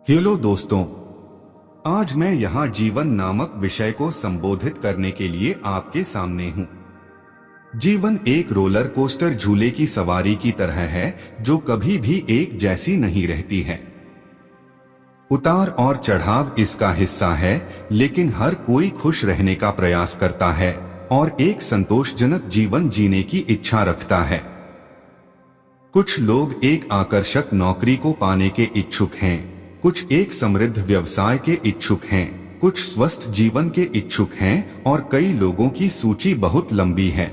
Hello दोस्तों, आज मैं यहाँ जीवन नामक विषय को संबोधित करने के लिए आपके सामने हूँ। जीवन एक रोलर कोस्टर झूले की सवारी की तरह है जो कभी भी एक जैसी नहीं रहती है। उतार और चढ़ाव इसका हिस्सा है, लेकिन हर कोई खुश रहने का प्रयास करता है और एक संतोषजनक जीवन जीने की इच्छा रखता है। कुछ लोग एक आकर्षक नौकरी को पाने के इच्छुक हैं, कुछ एक समृद्ध व्यवसाय के इच्छुक हैं, कुछ स्वस्थ जीवन के इच्छुक हैं और कई लोगों की सूची बहुत लंबी है।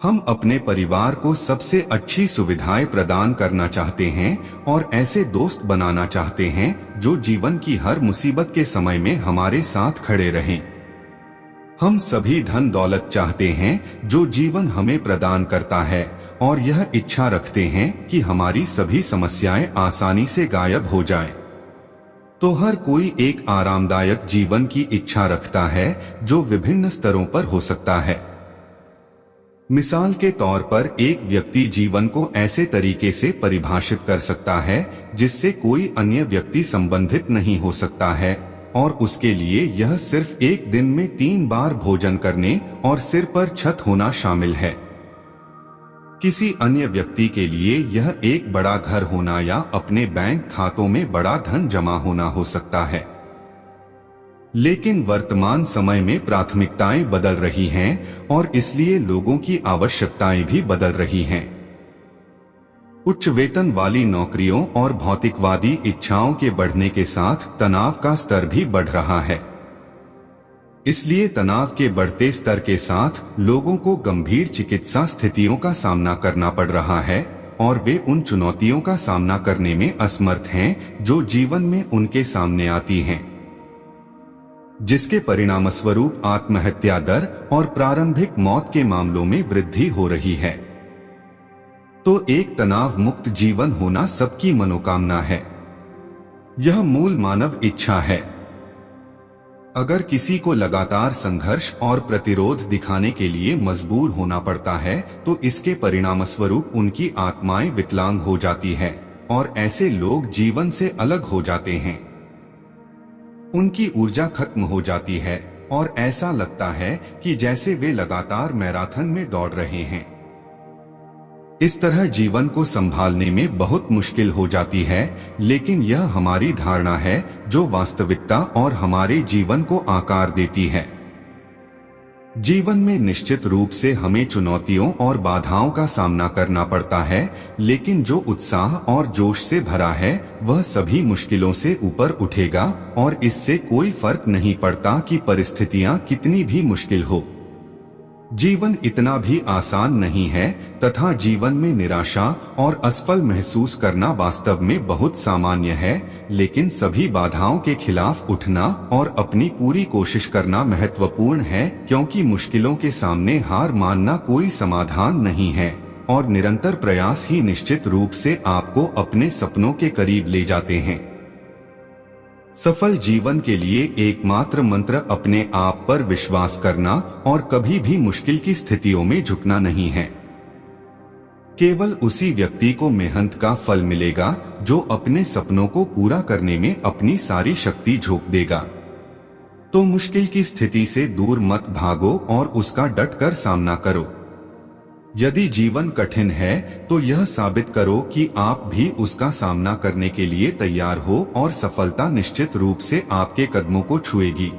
हम अपने परिवार को सबसे अच्छी सुविधाएं प्रदान करना चाहते हैं और ऐसे दोस्त बनाना चाहते हैं जो जीवन की हर मुसीबत के समय में हमारे साथ खड़े रहें। हम सभी धन दौलत चाहते हैं जो जीवन हमें प्रदान करता है और यह इच्छा रखते हैं कि हमारी सभी समस्याएं आसानी से गायब हो जाएं। तो हर कोई एक आरामदायक जीवन की इच्छा रखता है जो विभिन्न स्तरों पर हो सकता है। मिसाल के तौर पर एक व्यक्ति जीवन को ऐसे तरीके से परिभाषित कर सकता है जिससे कोई अन्य व्यक्ति संबंधित नहीं हो सकता है, और उसके लिए यह सिर्फ एक दिन में 3 बार भोजन करने और सिर पर छत होना शामिल है। किसी अन्य व्यक्ति के लिए यह एक बड़ा घर होना या अपने बैंक खातों में बड़ा धन जमा होना हो सकता है। लेकिन वर्तमान समय में प्राथमिकताएं बदल रही हैं और इसलिए लोगों की आवश्यकताएं भी बदल रही हैं। उच्च वेतन वाली नौकरियों और भौतिकवादी इच्छाओं के बढ़ने के साथ तनाव का स्तर भी बढ़ रहा है। इसलिए तनाव के बढ़ते स्तर के साथ लोगों को गंभीर चिकित्सा स्थितियों का सामना करना पड़ रहा है और वे उन चुनौतियों का सामना करने में असमर्थ हैं जो जीवन में उनके सामने आती हैं, जिसके परिणामस्वरूप आत्महत्या दर और प्रारंभिक मौत के मामलों में वृद्धि हो रही है। तो एक तनाव मुक्त जीवन होना सबकी मनोकामना है। यह मूल मानव इच्छा है। अगर किसी को लगातार संघर्ष और प्रतिरोध दिखाने के लिए मजबूर होना पड़ता है तो इसके परिणामस्वरूप उनकी आत्माएं विकलांग हो जाती है और ऐसे लोग जीवन से अलग हो जाते हैं। उनकी ऊर्जा खत्म हो जाती है और ऐसा लगता है कि जैसे वे लगातार मैराथन में दौड़ रहे हैं। इस तरह जीवन को संभालने में बहुत मुश्किल हो जाती है, लेकिन यह हमारी धारणा है जो वास्तविकता और हमारे जीवन को आकार देती है। जीवन में निश्चित रूप से हमें चुनौतियों और बाधाओं का सामना करना पड़ता है, लेकिन जो उत्साह और जोश से भरा है वह सभी मुश्किलों से ऊपर उठेगा और इससे कोई फर्क नहीं पड़ता कि परिस्थितियां कितनी भी मुश्किल हो। जीवन इतना भी आसान नहीं है तथा जीवन में निराशा और असफल महसूस करना वास्तव में बहुत सामान्य है, लेकिन सभी बाधाओं के खिलाफ उठना और अपनी पूरी कोशिश करना महत्वपूर्ण है, क्योंकि मुश्किलों के सामने हार मानना कोई समाधान नहीं है और निरंतर प्रयास ही निश्चित रूप से आपको अपने सपनों के करीब ले जाते हैं। सफल जीवन के लिए एकमात्र मंत्र अपने आप पर विश्वास करना और कभी भी मुश्किल की स्थितियों में झुकना नहीं है। केवल उसी व्यक्ति को मेहनत का फल मिलेगा जो अपने सपनों को पूरा करने में अपनी सारी शक्ति झोंक देगा। तो मुश्किल की स्थिति से दूर मत भागो और उसका डटकर सामना करो। यदि जीवन कठिन है तो यह साबित करो कि आप भी उसका सामना करने के लिए तैयार हो और सफलता निश्चित रूप से आपके कदमों को छुएगी।